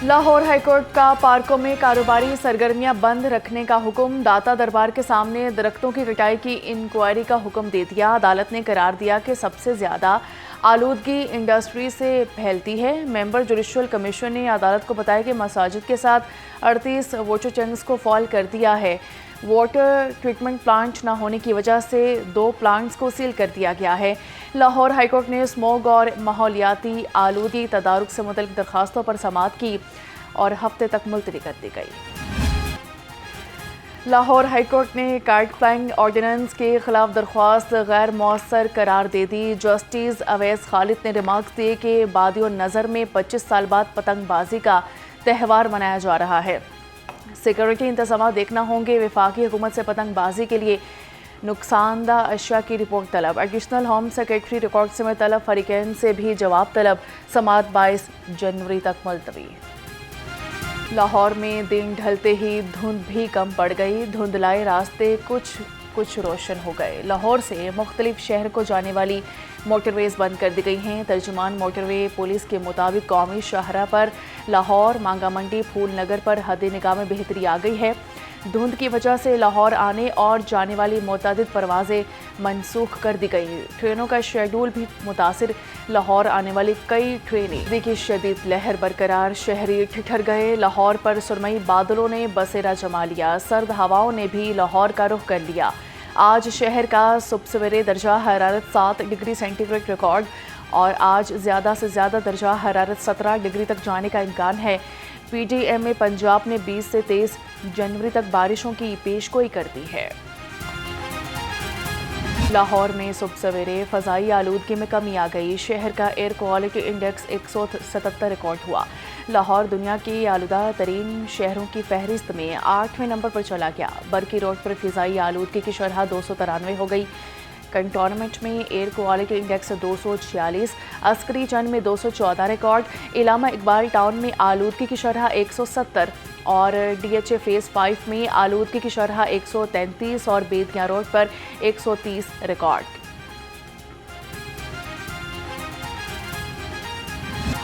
Lahore high court का पार्कों में कारोबारी सरगर्मियां बंद रखने का हुक्म। दाता दरबार के सामने दरख्तों की कटाई की इंक्वायरी का हुक्म दे दिया। अदालत ने करार दिया कि सबसे ज्यादा आलूदगी इंडस्ट्री से फैलती है। मेंबर जुडिशल कमीशन ने अदालत को बताया कि मसाजिद के साथ 38 वाटर टैंक्स को फॉल कर दिया है। वाटर ट्रीटमेंट प्लांट न होने की वजह से 2 प्लांट्स को सील कर दिया गया है। लाहौर हाईकोर्ट ने स्मोग और माहौलियाती आलूदगी तदारुक से मुतल्लिक दरखास्तों पर समाअत की और हफ्ते तक मुलतवी कर दी गई। लाहौर हाईकोर्ट ने काइट फ्लाइंग ऑर्डिनेंस के खिलाफ दरख्वास्त गैर मौसर करार दे दी। जस्टिस अवैस खालिद ने रिमार्क्स दिए कि बादियो नज़र में 25 साल बाद पतंगबाजी का त्यौहार मनाया जा रहा है। सिक्योरिटी इंतजाम देखना होंगे। वफाकी हुकूमत से पतंगबाजी के लिए नुकसानदा अशिया की रिपोर्ट तलब। एडिशनल होम सेक्रेटरी रिकॉर्ड में तलब। फरीकैन से भी जवाब तलब। समाअत 22 जनवरी तक मुलतवी। लाहौर में दिन ढलते ही धुंध भी कम पड़ गई। धुंधलाए रास्ते कुछ रोशन हो गए। लाहौर से मुख्तलिफ शहर को जाने वाली मोटरवेज बंद कर दी गई हैं। तर्जुमान मोटरवे पुलिस के मुताबिक कौमी शाहरा पर लाहौर, मांगा मंडी, फूल नगर पर हद निगाह में बेहतरी आ गई है। धुंध की वजह से लाहौर आने और जाने वाली मुतअद्दिद परवाज़ें मनसूख कर दी गई। ट्रेनों का शेड्यूल भी मुतासिर। लाहौर आने वाली कई ट्रेनें देखी शदीद लहर बरकरार। शहरी ठिठर गए। लाहौर पर सुरमई बादलों ने बसेरा जमा लिया। सर्द हवाओं ने भी लाहौर का रुख कर लिया। आज शहर का सुबह सवेरे दर्जा हरारत 7 डिग्री सेंटीग्रेड रिकॉर्ड और आज ज़्यादा से ज़्यादा दर्जा हरारत 17 डिग्री तक जाने का इम्कान है। PDMA पंजाब ने 20 से 23 जनवरी तक बारिशों की पेशगोई कर दी है। लाहौर में सुबह सवेरे फ़ज़ाई आलूदगी में कमी आ गई। शहर का एयर क्वालिटी इंडेक्स 177 रिकॉर्ड हुआ। लाहौर दुनिया की आलूदा तरीन शहरों की फहरिस्त में 8वें नंबर पर चला गया। बरकी रोड पर फ़िज़ाई आलूदगी की शरह 293 हो गई। कंटोनमेंट में एयर क्वालिटी इंडेक्स 246, अस्करी चंद में 214 रिकॉर्ड। इलामा इकबाल टाउन में आलूदगी की शरह 170 और DHA फेज़ 5 में आलूदगी की शरह 133 और बेदियाँ रोड पर 130 रिकॉर्ड।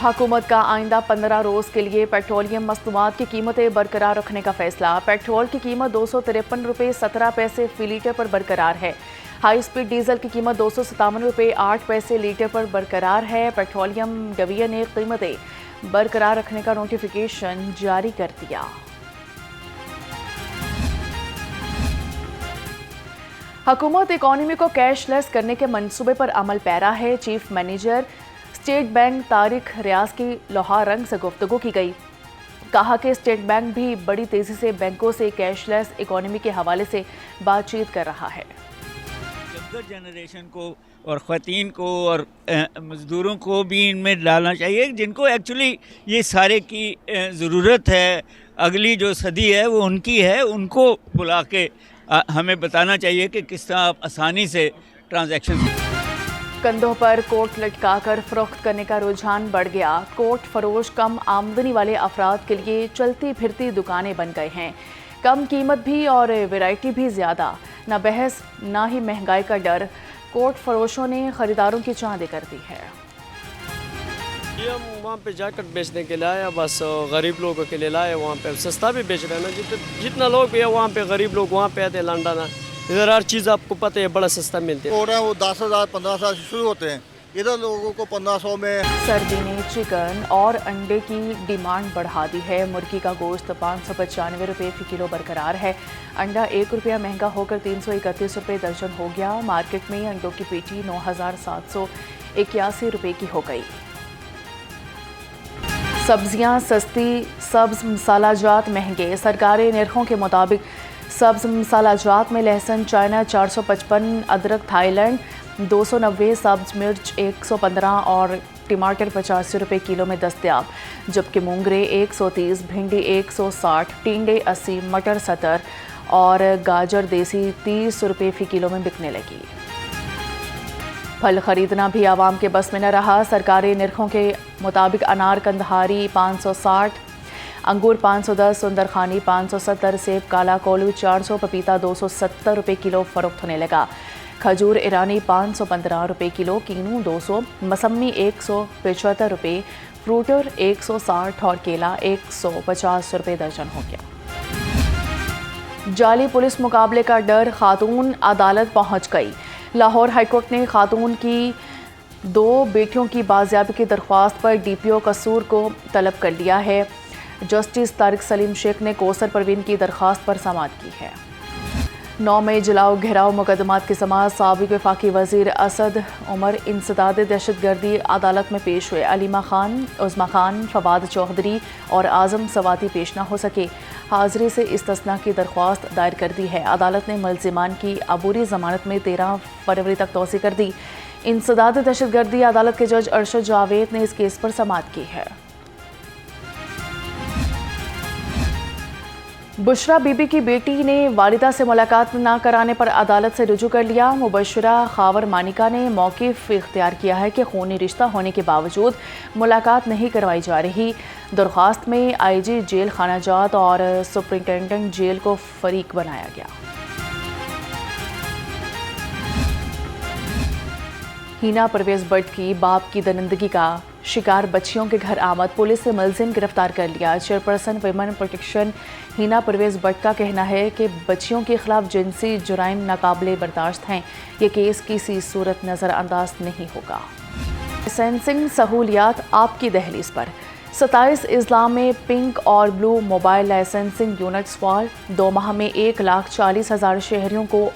हुकूमत का आइंदा 15 रोज़ के लिए पेट्रोलियम मसनूआत की कीमतें बरकरार रखने का फैसला। पेट्रोल की कीमत 253 रुपये 17 पैसे फ़ी लीटर पर बरकरार है। हाई स्पीड डीजल की कीमत 257 रुपये 8 पैसे लीटर पर बरकरार है। पेट्रोलियम डिवीजन ने कीमतें बरकरार रखने का नोटिफिकेशन जारी कर दिया। हुकूमत इकॉनमी को कैशलेस करने के मंसूबे पर अमल पैरा है। Chief manager State Bank Tariq Riaz की लोहा रंग से गुफ्तगू की गई। कहा कि स्टेट बैंक भी बड़ी तेजी से बैंकों से कैशलेस इकॉनमी के हवाले से बातचीत कर रहा है। यंगर जनरेशन को और ख़वातीन को और मज़दूरों को भी इनमें डालना चाहिए, जिनको एक्चुअली ये सारे की ज़रूरत है। अगली जो सदी है वो उनकी है। उनको बुला के हमें बताना चाहिए कि किस तरह आप आसानी से ट्रांजैक्शन। कंधों पर कोट लटकाकर फरोख्त करने का रुझान बढ़ गया। कोट फरोश कम आमदनी वाले अफराद के लिए चलती फिरती दुकानें बन गए हैं। कम कीमत भी और वैरायटी भी ज़्यादा। न बहस न ही महंगाई का डर। कोट फरोशों ने ख़रीदारों की चांदी कर दी है। ये हम वहाँ पे जैकेट बेचने के लिए आए, बस गरीब लोगों के लिए लाए। वहाँ पे सस्ता भी बेच रहे हैं ना। जितना लोग भी है वहाँ पे गरीब लोग वहाँ पे आते हैं लंदन। इधर हर चीज़ आपको पता है बड़ा सस्ता मिलती है। वो 10,000 15,000 से शुरू होते हैं। इधर लोगों को 1500 में। सर्दी ने चिकन और अंडे की डिमांड बढ़ा दी है। मुर्गी का गोश्त 595 रुपये फ़ी किलो बरकरार है। अंडा 1 रुपया महंगा होकर 331 रुपये दर्जन हो गया। मार्केट में अंडों की पेटी 9,781 रुपये की हो गई। सब्जियां सस्ती, सब्ज मसालाजात महंगे। सरकारी निर्खों के मुताबिक सब्ज मसालाजात में लहसुन चाइना 455, अदरक थाईलैंड 290, सब्ज मिर्च 115 और टमाटर 85 रुपये किलो में दस्तयाब। जबकि मूंगरे 130, भिंडी 160, टिंडे 80, मटर 70 और गाजर देसी 30 रुपये फ़ी किलो में बिकने लगी। फल खरीदना भी आवाम के बस में न रहा। सरकारी निर्खों के मुताबिक अनार कंदहारी 560, अंगूर 510, सुंदरखानी 570, सेब काला कोलू 400, पपीता 270 रुपये किलो फरोख्त होने लगा। खजूर ईरानी 515 रुपये किलो, कीनू 200, मसम्मी 175 रुपये, फ्रूटर 160 और केला 150 रुपये दर्जन हो गया। जाली पुलिस मुकाबले का डर, खातून अदालत पहुंच गई। लाहौर हाईकोर्ट ने खातून की 2 बेटियों की बाजियाबी की दरख्वास्त पर डीपीओ कसूर को तलब कर लिया है। जस्टिस तारिक सलीम शेख ने कोसर परवीन की दरख्वास्त पर समाअत की है। 9 मई जलाओ घेराव मुकदमात की समाअत, साबिक वफाकी वजीर असद उमर इंसदाद दहशतगर्दी अदालत में पेश हुए। अलीमा खान, उज़मा खान, फवाद चौधरी और आज़म सवाती पेश न हो सके। हाजिरी से इस्तिस्ना की दरख्वास्त दायर कर दी है। अदालत ने मुल्ज़िमान की अबूरी ज़मानत में 13 फरवरी तक तोसी कर दी। इंसदाद दहशतगर्दी अदालत के जज अरशद जावेद ने इस केस पर समाअत की है। बुशरा बीबी की बेटी ने वालिदा से मुलाकात न कराने पर अदालत से रुजू कर लिया। मुबशरा खावर मानिका ने मौक़िफ़ इख्तियार किया है कि खूनी रिश्ता होने के बावजूद मुलाकात नहीं करवाई जा रही। दरख्वास्त में आईजी जेल खाना जात और सुपरिटेंडेंट जेल को फरीक बनाया गया। हीना परवेज़ भट्ट की बाप की दरिंदगी का शिकार बच्चियों के घर आमद, पुलिस ने मुलजिम गिरफ्तार कर लिया। चेयरपर्सन विमेन प्रोटेक्शन हीना परवेज़ भट्ट का कहना है कि बच्चियों के खिलाफ जिनसी जुराइम नाकाबिले बर्दाश्त हैं। ये केस किसी सूरत नज़रअंदाज नहीं होगा। लाइसेंसिंग सहूलियात आपकी दहलीज पर, 27 अजला में पिंक और blue mobile licensing units fall. 2 माह में 1,40,000 शहरियों को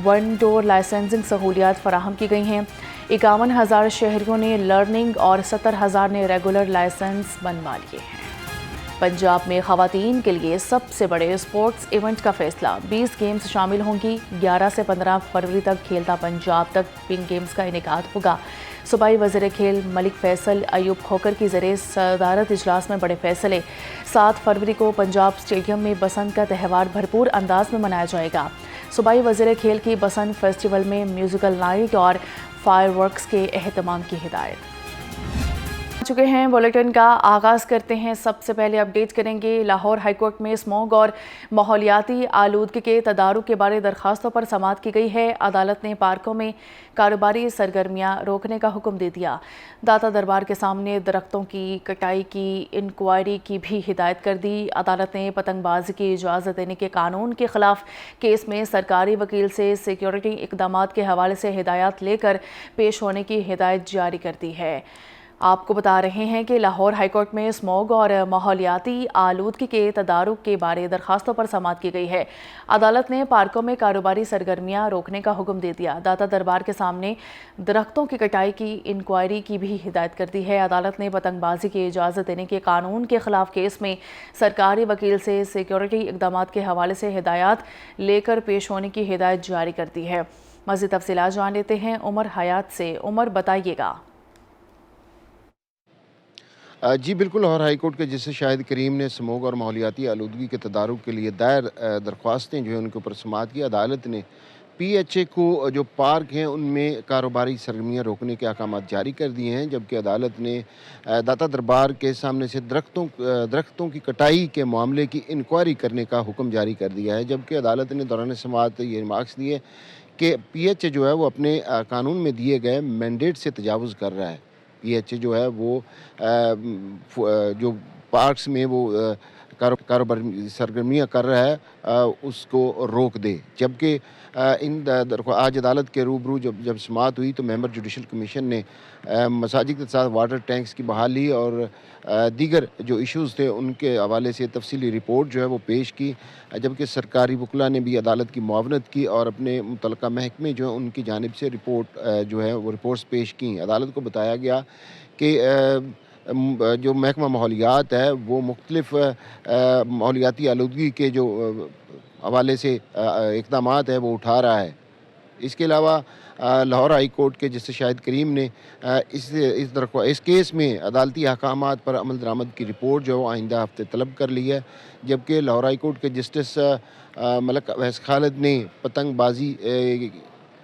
1 डोर लाइसेंसिंग सहूलियात फराहम की गई हैं। 51,000 शहरियों ने लर्निंग और 70,000 ने रेगुलर लाइसेंस बनवा लिए हैं। पंजाब में ख़वातीन के लिए सबसे बड़े स्पोर्ट्स इवेंट का फैसला, 20 गेम्स शामिल होंगी। 11 से 15 फरवरी तक खेलता पंजाब तक पिंक गेम्स का इनेकाद होगा। सूबाई वज़ीर खेल मलिक फैसल अयूब खोकर की ज़रिए सदारत इजलास में बड़े फैसले। 7 फरवरी को पंजाब स्टेडियम में बसंत का त्यौहार भरपूर अंदाज में मनाया जाएगा। सूबाई वज़ीर खेल की बसंत फेस्टिवल में म्यूज़िकल नाइट और फायरवर्क्स के एहतमाम की हिदायत। चुके हैं बुलेटिन का आगाज़ करते हैं। सबसे पहले अपडेट करेंगे लाहौर हाईकोर्ट में स्मॉग और माहौलियाती आलूदगी के तदारुक के बारे दरखास्तों पर समाअत की गई है। अदालत ने पार्कों में कारोबारी सरगर्मियां रोकने का हुक्म दे दिया। दाता दरबार के सामने दरख्तों की कटाई की इंक्वायरी की भी हिदायत कर दी। अदालत ने पतंगबाजी की इजाज़त देने के कानून के खिलाफ केस में सरकारी वकील से सिक्योरिटी इकदामात के हवाले से हिदायत लेकर पेश होने की हिदायत जारी कर दी है। आपको बता रहे हैं कि लाहौर हाईकोर्ट में स्मॉग और माहौलियाती आलूदगी के तदारुक के बारे दरखास्तों पर समाअत की गई है। अदालत ने पार्कों में कारोबारी सरगर्मियां रोकने का हुक्म दे दिया। दाता दरबार के सामने दरख्तों की कटाई की इंक्वायरी की भी हिदायत कर दी है। अदालत ने पतंगबाजी की इजाज़त देने के कानून के खिलाफ केस में सरकारी वकील से सिक्योरिटी इकदामात के हवाले से हिदायत लेकर पेश होने की हिदायत जारी कर दी है। मज़ीद तफसीलात जान लेते हैं उमर हयात से। उमर, बताइएगा। जी बिल्कुल, लाहौर हाईकोर्ट के जिससे शाहिद करीम ने स्मोग और माहौलियाती आलूदगी के तदारुक के लिए दायर दरख्वास्तें जो है उनके ऊपर समाअत की। अदालत ने PHA को जो पार्क हैं उनमें कारोबारी सरगर्मियाँ रोकने के अहकाम जारी कर दिए हैं, जबकि अदालत ने दाता दरबार के सामने से दरख्तों की कटाई के मामले की इंक्वायरी करने का हुक्म जारी कर दिया है। जबकि अदालत ने दौरान समाअत ये रिमार्क्स दिए कि PHA जो है वो अपने कानून में दिए गए मैंडेट से तजावुज़ कर रहा है। PHA जो है वो जो पार्क्स में वो कारोबारी सरगर्मियाँ कर रहा है उसको रोक दे। जबकि आज अदालत के रूबरू जब समाअत हुई तो मेंबर जुडिशल कमीशन ने मसाजिद के साथ वाटर टैंक्स की बहाली और दीगर जो इश्यूज़ थे उनके हवाले से तफसीली रिपोर्ट जो है वो पेश की। जबकि सरकारी वकला ने भी अदालत की मुआवनत की और अपने मुतल्लिका महकमे जो है उनकी जानिब से रिपोर्ट जो है वो रिपोर्ट्स पेश की। अदालत को बताया गया कि जो महकमा माहौलियात है वो मुख्तलिफ माहौलियाती आलूदगी के जो हवाले से इक़दामात है वो उठा रहा है। इसके अलावा लाहौर हाई कोर्ट के जस्टिस शाहिद करीम ने इस केस में अदालती अहकामात पर अमल दरामद की रिपोर्ट जो है आइंदा हफ्ते तलब कर ली है। जबकि लाहौर हाई कोर्ट के जस्टिस मलक अवैस खालिद ने पतंगबाजी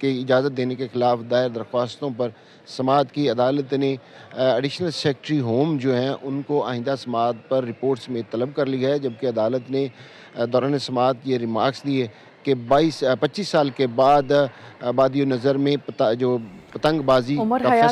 के इजाज़त देने के ख़िलाफ़ दायर दरख्वास्तों पर समाअत की। अदालत ने एडिशनल सेक्रेटरी होम जो हैं उनको आइंदा समाअत पर रिपोर्ट्स में तलब कर लिया है। जबकि अदालत ने दौरान समाअत ये रिमार्क्स दिए کہ 25 سال کے بعد بادی نظر میں جو پتنگ بازی عمر کا حیات